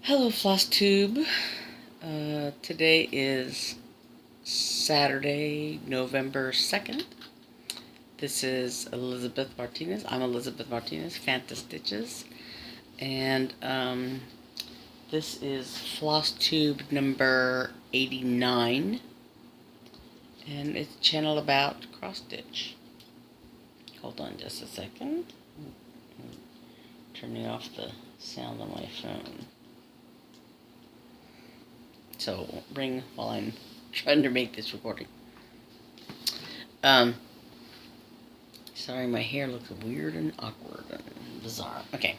Hello, Flosstube. Today is Saturday, November 2nd. This is Elizabeth Martinez. I'm Elizabeth Martinez, phantastitches. And this is Flosstube number 89. And it's a channel about cross-stitch. Hold on just a second. Turning off the sound on my phone. So ring while I'm trying to make this recording. Sorry, my hair looks weird and awkward and bizarre. Okay.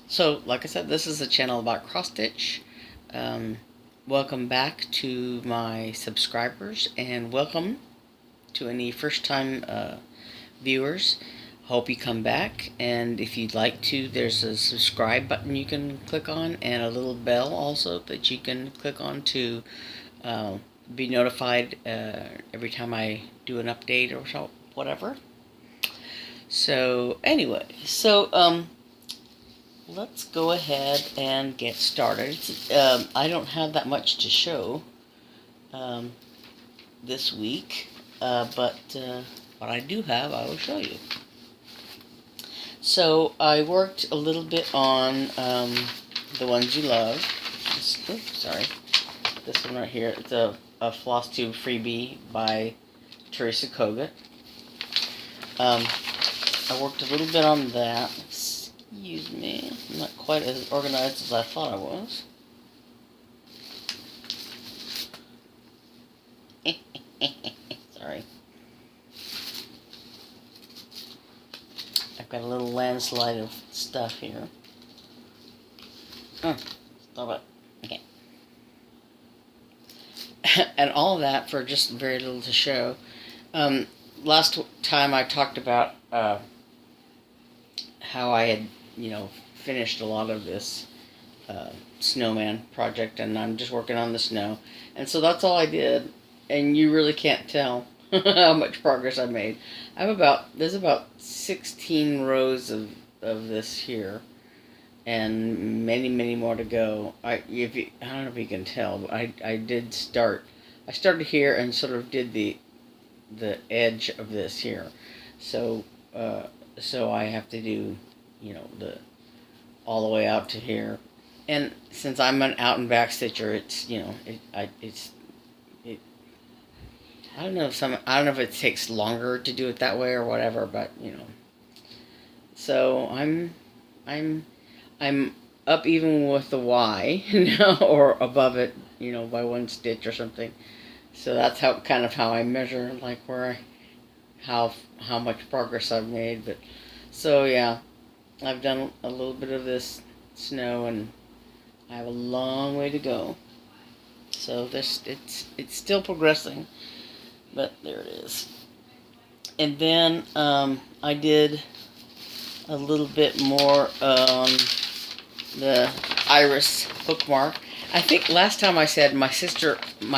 So like I said, this is a channel about cross stitch. Welcome back to my subscribers, and welcome to any first time viewers. Hope you come back, and if you'd like to, there's a subscribe button you can click on, and a little bell also that you can click on to be notified every time I do an update or so, whatever. So anyway, let's go ahead and get started. I don't have that much to show this week, but what I do have, I will show you. So I worked a little bit on the ones you love. Sorry, this one right here. It's a Flosstube Freebie by Teresa Kogut. I worked a little bit on that. Excuse me, I'm not quite as organized as I thought I was. Sorry. I've got a little landslide of stuff here. Stop it. Okay. And all of that for just very little to show. Last time I talked about how I had, finished a lot of this snowman project, and I'm just working on the snow. And so that's all I did, and you really can't tell how much progress I made. There's about 16 rows of this here, and many more to go. I don't know if you can tell, but I started here and sort of did the edge of this here. So I have to do, all the way out to here. And since I'm an out and back stitcher, it's, I don't know if it takes longer to do it that way or whatever, but so I'm up even with the Y, or above it, by one stitch or something. So that's kind of how I measure, like how much progress I've made. But so yeah, I've done a little bit of this snow, and I have a long way to go. So it's still progressing. But there it is. And then I did a little bit more on the iris bookmark. I think last time I said my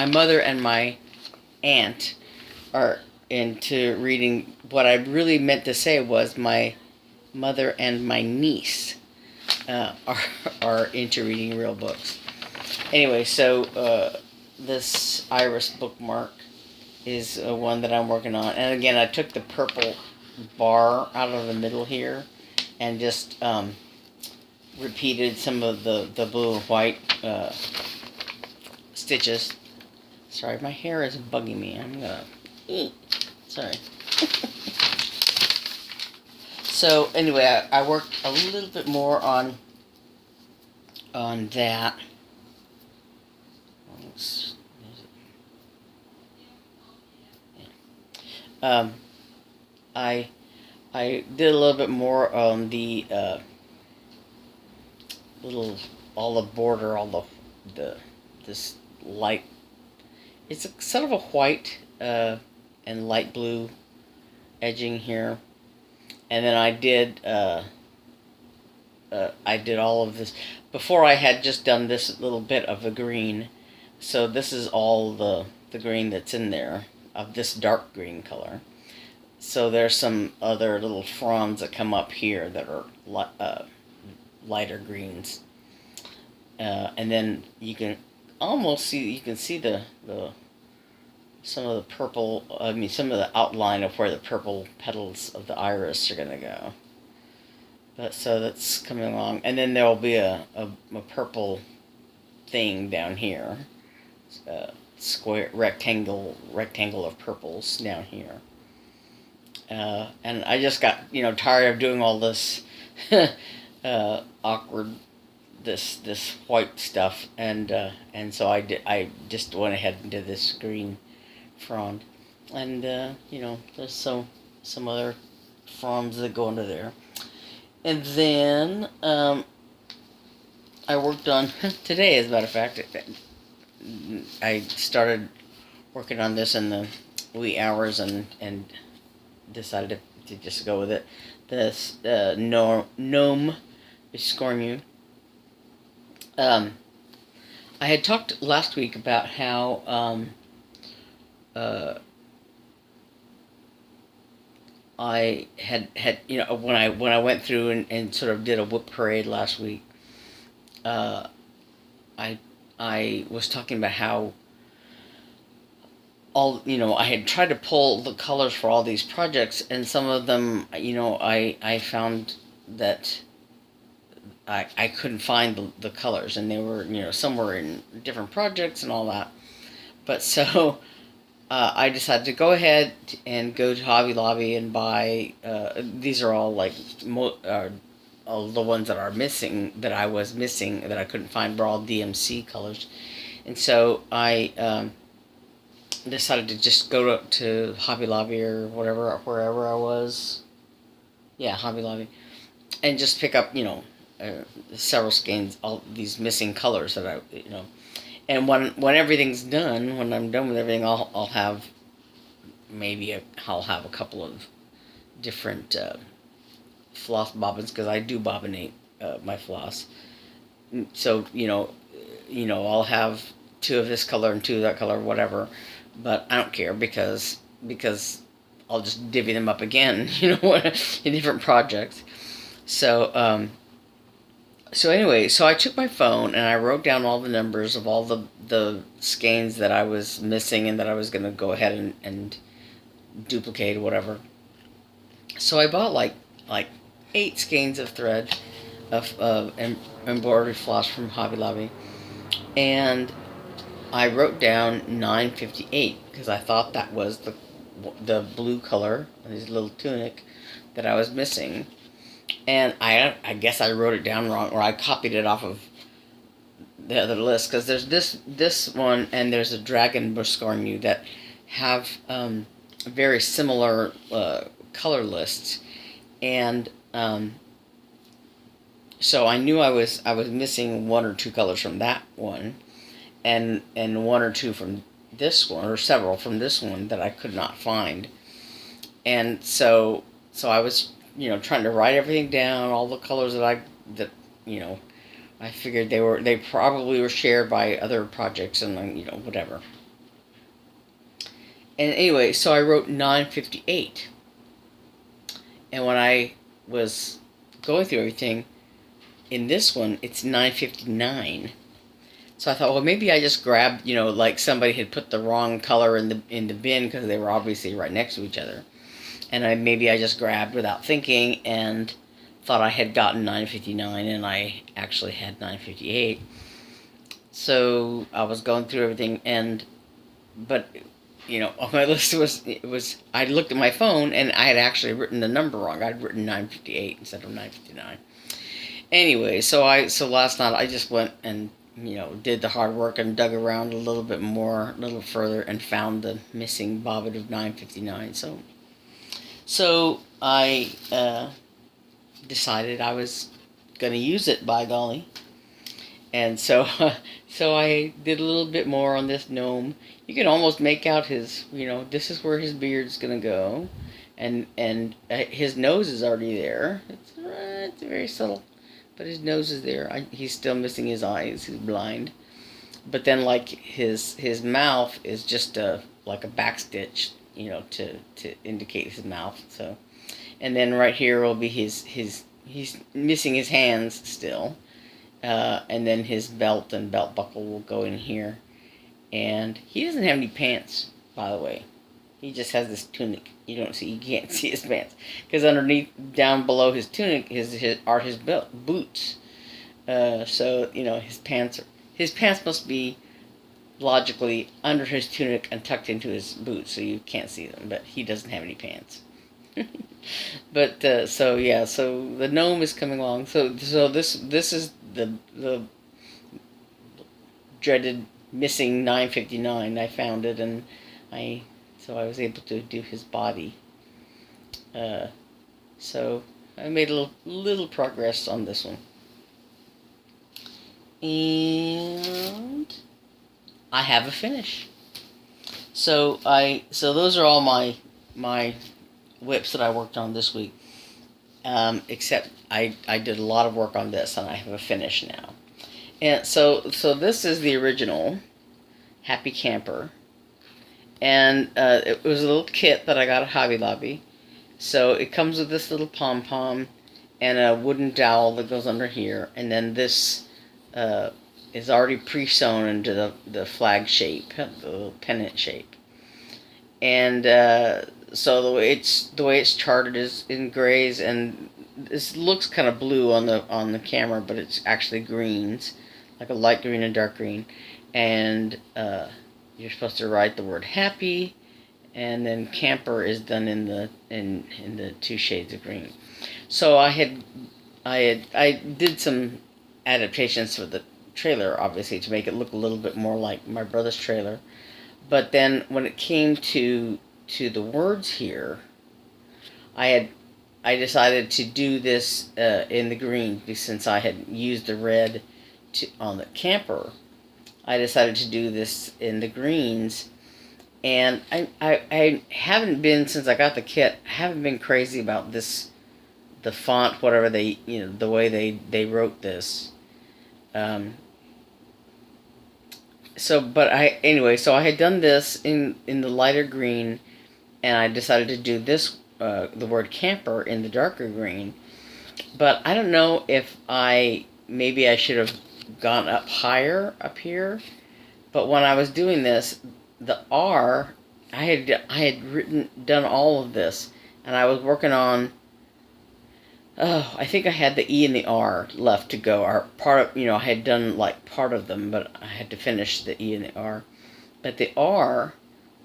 mother and my aunt are into reading. What I really meant to say was my mother and my niece are into reading real books. Anyway, so this iris bookmark is one that I'm working on. And again, I took the purple bar out of the middle here and just repeated some of the blue and white stitches. Sorry, my hair is bugging me. I'm gonna eat. Sorry. So anyway, I worked a little bit more on that. I did a little bit more on the little olive border, this light. It's sort of a white and light blue edging here, and then I did all of this before. I had just done this little bit of the green, so this is all the green that's in there, of this dark green color. So there's some other little fronds that come up here that are lighter greens. And then you can almost see, the some of the purple, some of the outline of where the purple petals of the iris are going to go. But so that's coming along. And then there will be a purple thing down here. Square rectangle of purples down here. And I just got, tired of doing all this awkward, this white stuff, and so I just went ahead and did this green frond, and there's some other fronds that go under there, and then I worked on today, as a matter of fact. I started working on this in the wee hours and decided to just go with it. This Gnome Biscornu. I had talked last week about how I had when I went through and sort of did a whip parade last week. I was talking about how I had tried to pull the colors for all these projects, and some of them, I found that I couldn't find the colors, and they were, some were in different projects and all that. But so I decided to go ahead and go to Hobby Lobby and buy, these are all like, all the ones that are missing, that I was missing, that I couldn't find, were all DMC colors. And so I decided to just go to Hobby Lobby or wherever I was. Yeah, Hobby Lobby. And just pick up, several skeins, all these missing colors that and when everything's done, when I'm done with everything, I'll have I'll have a couple of different floss bobbins, because I do bobbinate my floss. So I'll have 2 of this color and 2 of that color, whatever. But I don't care, because I'll just divvy them up again, in different projects. So anyway, so I took my phone and I wrote down all the numbers of all the skeins that I was missing and that I was going to go ahead and duplicate or whatever. So I bought like 8 skeins of thread of embroidery floss from Hobby Lobby, and I wrote down 958 because I thought that was the blue color, this little tunic that I was missing. And I guess I wrote it down wrong, or I copied it off of the other list, because there's this one and there's a Dragon Biscornu that have very similar color lists, and so I knew I was missing 1 or 2 colors from that one, and 1 or 2 from this one, or several from this one that I could not find. And so I was trying to write everything down, all the colors that I figured they probably were shared by other projects, and whatever. And anyway, so I wrote 958. And when I was going through everything, in this one, it's 959. So I thought, well, maybe I just grabbed, like somebody had put the wrong color in the bin, because they were obviously right next to each other. And maybe I just grabbed without thinking and thought I had gotten 959, and I actually had 958. So I was going through everything, but on my list was I looked at my phone and I had actually written the number wrong. I'd written 958 instead of 959. Anyway, so last night I just went and did the hard work and dug around a little bit more, a little further, and found the missing bobbin of 959. So I decided I was going to use it, by golly. And so I did a little bit more on this gnome. You can almost make out his, this is where his beard's going to go. And his nose is already there. It's very subtle, but his nose is there. He's still missing his eyes. He's blind. But then, like, his mouth is just like a backstitch, to indicate his mouth. So, and then right here will be his he's missing his hands still. And then his belt and belt buckle will go in here. And he doesn't have any pants, by the way. He just has this tunic. You can't see his pants. Because underneath, down below his tunic, are his boots. So, his pants must be logically under his tunic and tucked into his boots, so you can't see them. But he doesn't have any pants. But so the gnome is coming along. So this is the dreaded missing 959. I found it, and I was able to do his body. So I made a little progress on this one, and I have a finish. So those are all my whips that I worked on this week. Except I did a lot of work on this, and I have a finish now. And so this is the original Happy Camper, and it was a little kit that I got at Hobby Lobby. So it comes with this little pom-pom and a wooden dowel that goes under here, and then this is already pre-sewn into the flag shape, the little pennant shape. And so the way it's charted is in grays, and this looks kind of blue on the camera, but it's actually greens, like a light green and dark green. And you're supposed to write the word happy, and then camper is done in the two shades of green. So I did some adaptations for the trailer, obviously, to make it look a little bit more like my brother's trailer. But then when it came to the words here, I decided to do this in the green, since I had used the red on the camper. I decided to do this in the greens, and I haven't been, since I got the kit, I haven't been crazy about the font, whatever the way they wrote this. So I had done this in the lighter green, and I decided to do this, the word camper, in the darker green. But I don't know if maybe I should have gone up higher up here. But when I was doing this, the R, I had done all of this, and I was working on, I think I had the E and the R left to go, or part of, I had done like part of them, but I had to finish the E and the R. But the R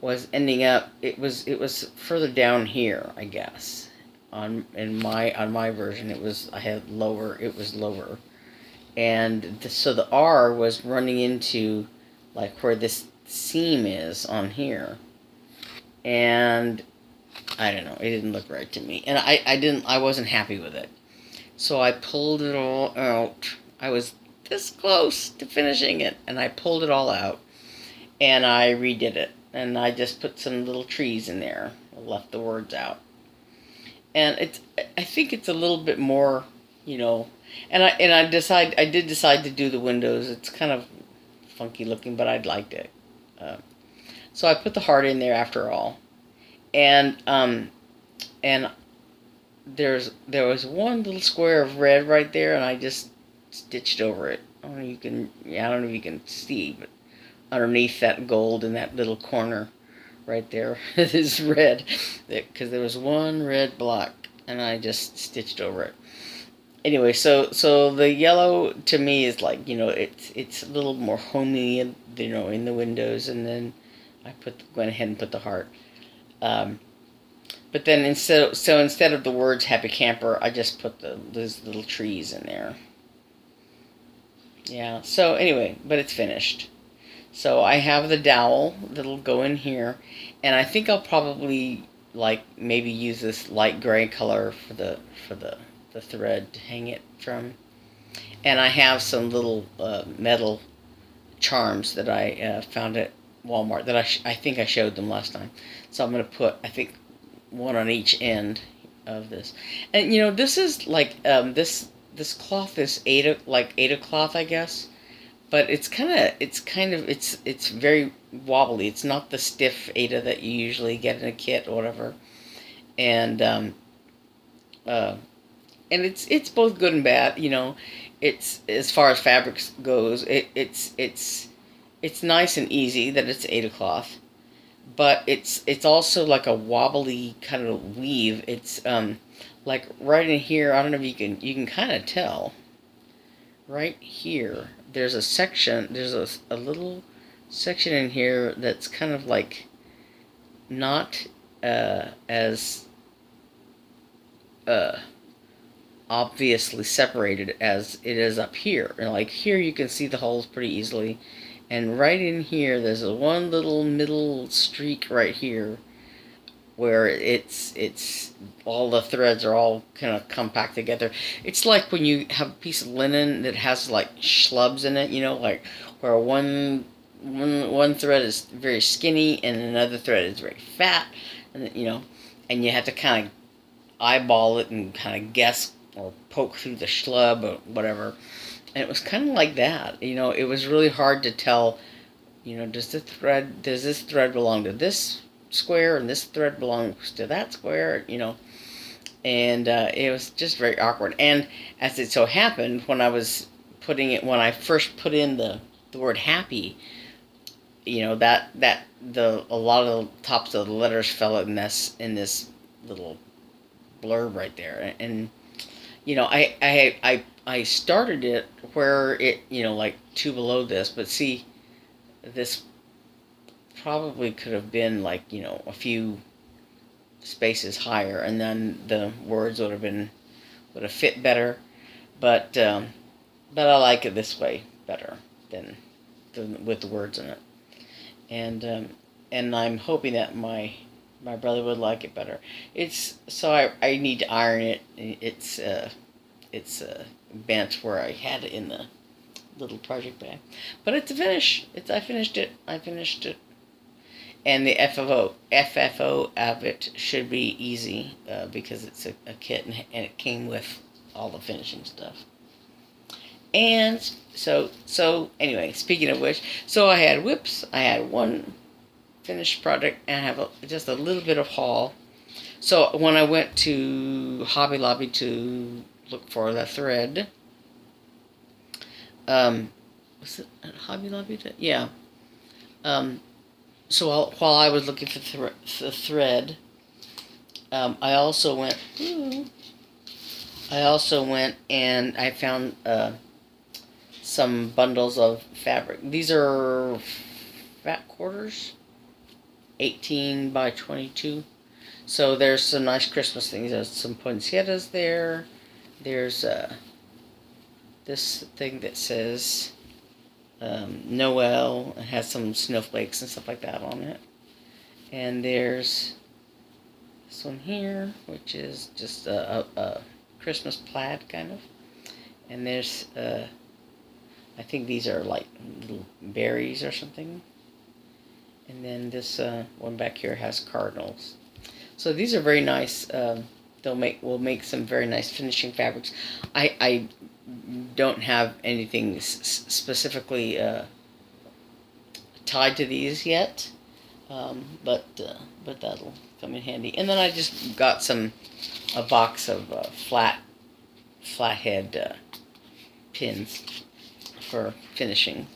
was ending up, it was further down here, I guess. On my version, it was lower. And so the R was running into like where this seam is on here. And I don't know, it didn't look right to me. And I wasn't happy with it. So I pulled it all out. I was this close to finishing it, and I pulled it all out, and I redid it. And I just put some little trees in there. I left the words out. And I think it's a little bit more, and I did decide to do the windows. It's kind of funky looking, but I liked it. So I put the heart in there after all. And there was one little square of red right there, and I just stitched over it. I don't know if you can see, but underneath that gold in that little corner right there is red, because there was one red block, and I just stitched over it. Anyway, so the yellow to me is like, it's a little more homey, in the windows, and then I went ahead and put the heart. But then instead of the words Happy Camper, I just put those little trees in there. Yeah, so anyway, but it's finished. So I have the dowel that'll go in here, and I think I'll probably maybe use this light gray color for the thread to hang it from. And I have some little metal charms that I found at Walmart that I think I showed them last time. So I'm going to put, I think, one on each end of this. And this is like this cloth is Aida cloth, I guess. But it's very wobbly. It's not the stiff Aida that you usually get in a kit or whatever. And and it's both good and bad. You know, it's as far as fabrics goes, it's nice and easy that it's Aida cloth, but it's also like a wobbly kind of weave. It's like right in here. I don't know if you can kind of tell. Right here, there's a section. There's a little section in here that's kind of like not as obviously separated as it is up here. And like here you can see the holes pretty easily, and right in here there's a one little middle streak right here where it's all the threads are all kind of compact together. It's like when you have a piece of linen that has like schlubs in it, you know, like where one thread is very skinny and another thread is very fat, and you know, and you have to kind of eyeball it and kind of guess or poke through the schlub or whatever. And it was kind of like that. You know, it was really hard to tell, you know, does this thread belong to this square and this thread belongs to that square, you know. And it was just very awkward. And as it so happened, when I first put in the word happy, you know, a lot of the tops of the letters fell in this little blurb right there. And you know, I started it where it, you know, like two below this, but see, this probably could have been like, you know, a few spaces higher, and then the words would have fit better. But I like it this way better than with the words in it. And I'm hoping that my brother would like it better. I need to iron it. It's bent where I had it in the little project bag, but it's a finish. I finished it. And the FFO of it should be easy because it's a kit, and it came with all the finishing stuff. And so anyway, speaking of which, so I had whips. I had one finished project, and I have just a little bit of haul. So when I went to Hobby Lobby to look for the thread, was it at Hobby Lobby? Yeah. So while I was looking for the thread, I also went and I found some bundles of fabric. These are fat quarters, 18 by 22. So there's some nice Christmas things. There's some poinsettias there. There's this thing that says Noel. It has some snowflakes and stuff like that on it. And there's this one here, which is just a Christmas plaid kind of. And there's I think these are like little berries or something. And then this one back here has cardinals. So these are very nice. We'll make some very nice finishing fabrics. I don't have anything specifically tied to these yet, but that'll come in handy. And then I just got a box of flathead pins for finishing.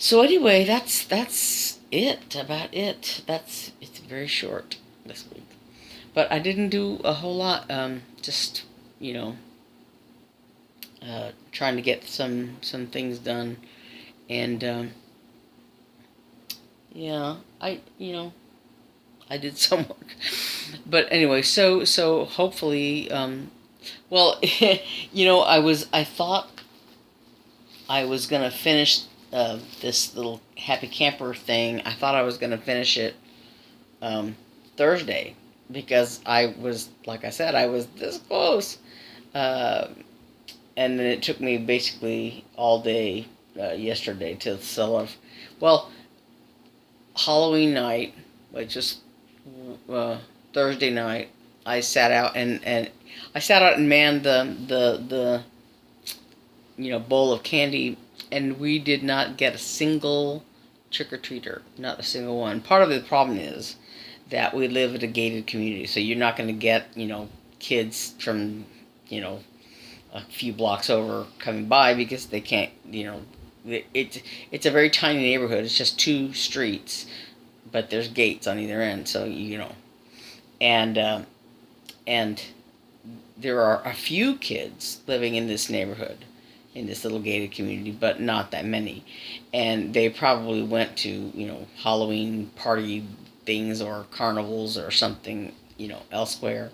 So anyway, that's about it. It's very short this week, but I didn't do a whole lot. Just, you know, trying to get some things done, and yeah, I did some work. But anyway, so hopefully, well, you know, I thought I was gonna finish this little Happy Camper thing. I thought I was gonna finish it Thursday, because I was, like I said, I was this close. And then it took me basically all day yesterday to sell off. Well, Halloween night, which is Thursday night, I sat out and manned the bowl of candy, and we did not get a single trick-or-treater, not a single one. Part of the problem is that we live in a gated community, so you're not going to get, kids from, a few blocks over coming by because they can't, it's a very tiny neighborhood. It's just 2 streets, but there's gates on either end, so and and there are a few kids living in this neighborhood, in this little gated community, but not that many. And they probably went to, Halloween party things or carnivals or something, elsewhere.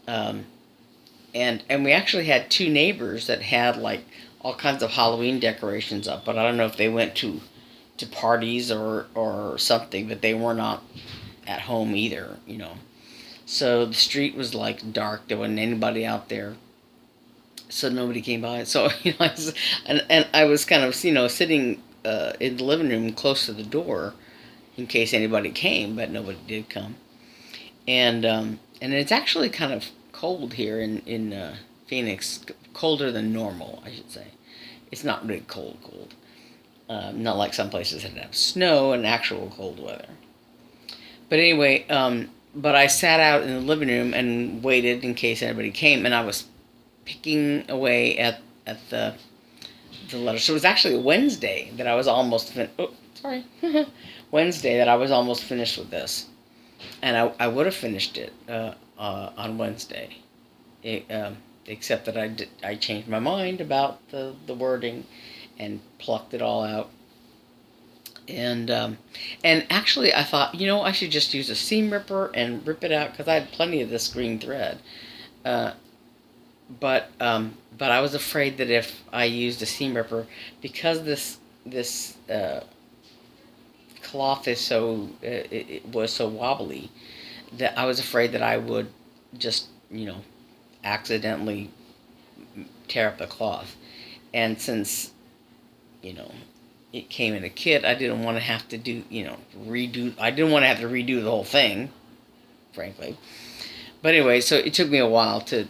And we actually had 2 neighbors that had like all kinds of Halloween decorations up, but I don't know if they went to parties or something, but they were not at home either, So the street was like dark. There wasn't anybody out there. So nobody came by. So, and I was kind of, sitting in the living room close to the door in case anybody came, but nobody did come. And it's actually kind of cold here in Phoenix, colder than normal, I should say. It's not really cold. Not like some places that have snow and actual cold weather. But anyway, but I sat out in the living room and waited in case anybody came, and I was picking away at the letter. So it was actually Wednesday that I was almost Wednesday that I was almost finished with this, and I would have finished it on Wednesday, except that I changed my mind about the wording and plucked it all out. And actually I thought, I should just use a seam ripper and rip it out because I had plenty of this green thread. But I was afraid that if I used a seam ripper, because this cloth is it was so wobbly, that I was afraid that I would just, accidentally tear up the cloth. And since, it came in a kit, I didn't want to have to do, redo. I didn't want to have to redo the whole thing, frankly. But anyway, so it took me a while to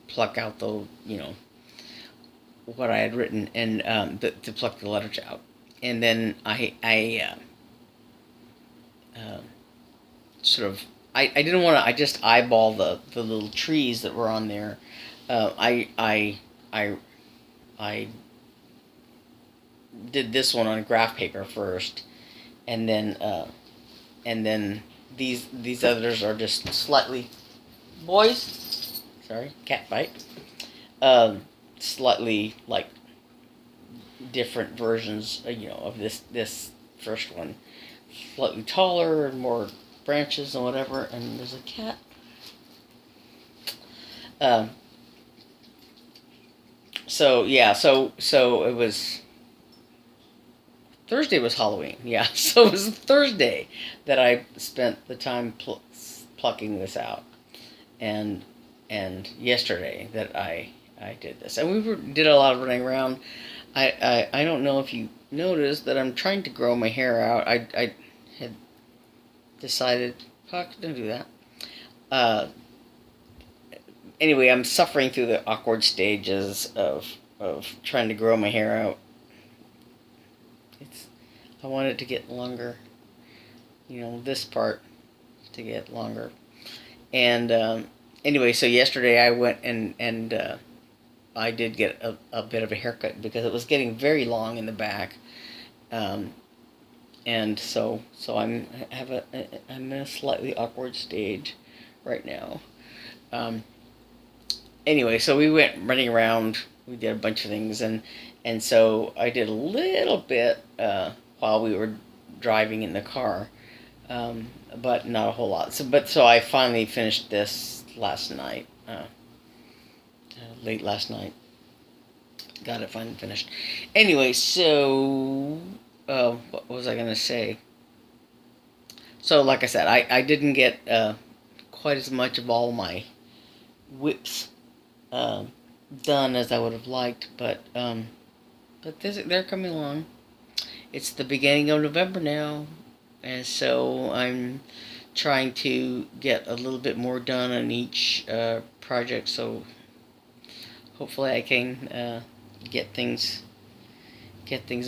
pluck out the, what I had written, and to pluck the letters out. And then I didn't want to. I just eyeball the little trees that were on there. I did this one on graph paper first, and then these others are just slightly, boys, sorry, cat bite, slightly like different versions, of this first one, slightly taller and more branches and whatever. And there's a cat. So yeah, so it was. Thursday was Halloween, yeah. So it was Thursday that I spent the time plucking this out, and yesterday that I did this, and we did a lot of running around. I don't know if you noticed that I'm trying to grow my hair out. I had decided, Puck, don't do that. Anyway, I'm suffering through the awkward stages of trying to grow my hair out. I want it to get longer, this part to get longer. And anyway, so yesterday I went and I did get a bit of a haircut because it was getting very long in the back. And so I'm in a slightly awkward stage right now. Anyway, so we went running around. We did a bunch of things, and so I did a little bit while we were driving in the car, but not a whole lot. So I finally finished this last night, late last night. Got it finally finished. Anyway, so what was I gonna say? So like I said, I didn't get quite as much of all my whips done as I would have liked, but they're coming along. It's the beginning of November now, and so I'm trying to get a little bit more done on each project, so hopefully I can get things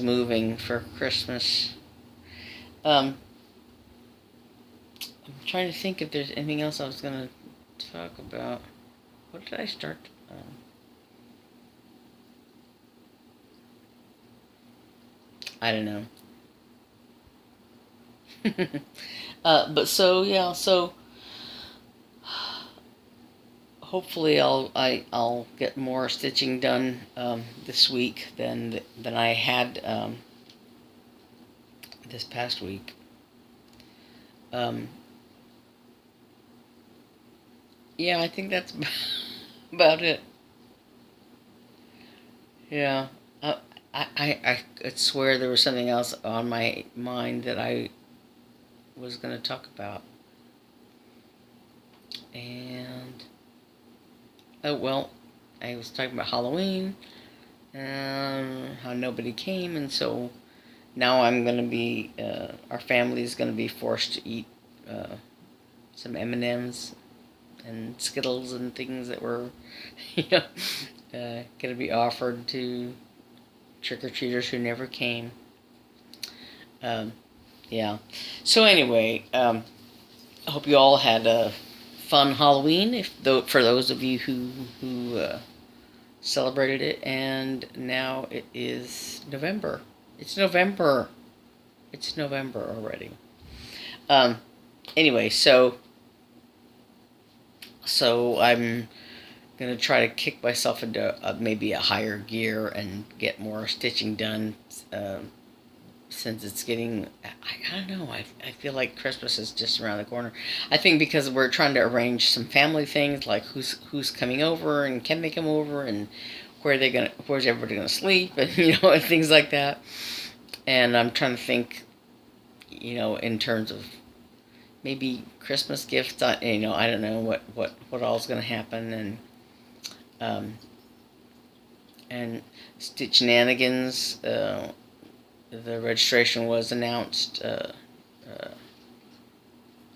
moving for Christmas. I'm trying to think if there's anything else I was going to talk about. What did I start? I don't know. But so yeah, so hopefully I'll get more stitching done this week than I had this past week. Yeah, I think that's about it. Yeah. I could swear there was something else on my mind that I was going to talk about. And, oh, well, I was talking about Halloween and how nobody came, and so now I'm going to be, our family is going to be forced to eat some M&Ms and Skittles and things that were, going to be offered to trick-or-treaters who never came. Yeah. So anyway, I hope you all had a fun Halloween. For those of you who celebrated it, and now it is November. It's November. It's November already. Anyway, so I'm gonna try to kick myself into maybe a higher gear and get more stitching done. Since it's getting, I don't know, I feel like Christmas is just around the corner. I think because we're trying to arrange some family things, like who's coming over and can they come over and where's everybody gonna sleep, and and things like that. And I'm trying to think, in terms of maybe Christmas gifts. I don't know what all's gonna happen, and Stitch Shenanigans. The registration was announced,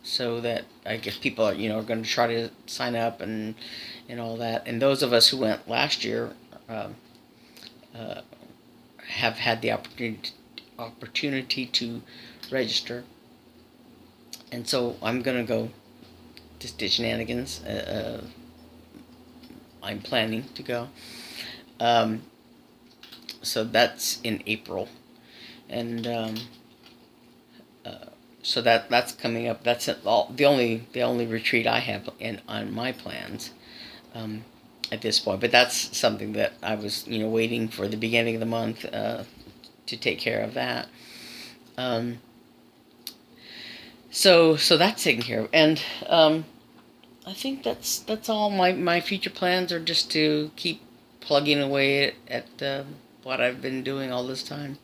so that I guess people are going to try to sign up and all that. And those of us who went last year have had the opportunity to register, and so I'm going to go to Stitch Shenanigans. I'm planning to go. So that's in April. And so that's coming up. That's the only retreat I have on my plans at this point. But that's something that I was waiting for the beginning of the month to take care of that. So that's taken care of, and I think that's all. My future plans are just to keep plugging away at what I've been doing all this time.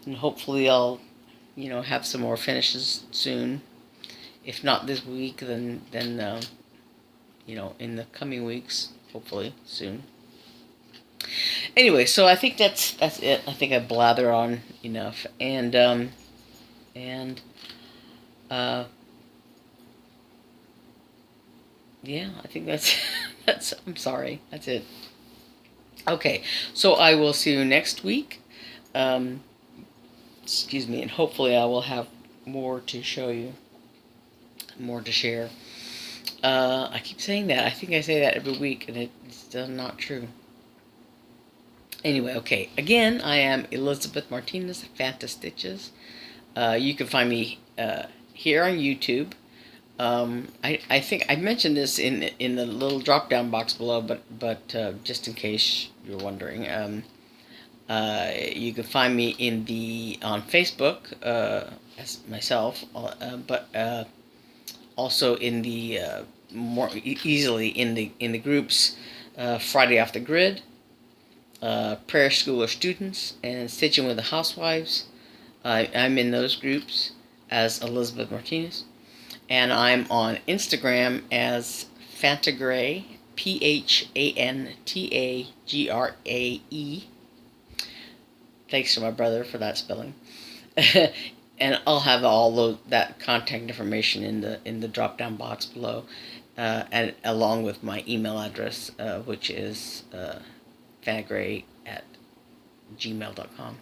And hopefully I'll, have some more finishes soon. If not this week, then in the coming weeks, hopefully soon. Anyway, so I think that's it. I think I blather on enough, and yeah, I think that's. I'm sorry. That's it. Okay, so I will see you next week. Excuse me, and hopefully I will have more to show you, more to share. I keep saying that. I think I say that every week, and it's still not true. Anyway, okay. Again, I am Elizabeth Martinez at phantastitches. You can find me here on YouTube. I think I mentioned this in the little drop-down box below, but just in case you're wondering. You can find me on Facebook as myself, but also in the more easily in the groups Friday Off the Grid, Prayer Schooler Students, and Stitching with the Housewives. I'm in those groups as Elizabeth Martinez, and I'm on Instagram as Phantagray, Phantagre. Thanks to my brother for that spelling. And I'll have all that contact information in the drop down box below, and along with my email address, which is phantagray@gmail.com.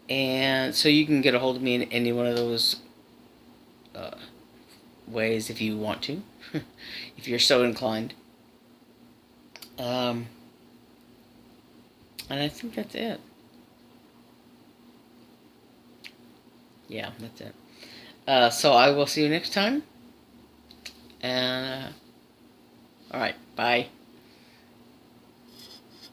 And so you can get a hold of me in any one of those ways if you want to, if you're so inclined. And I think that's it. Yeah, that's it. So I will see you next time. And, alright, bye.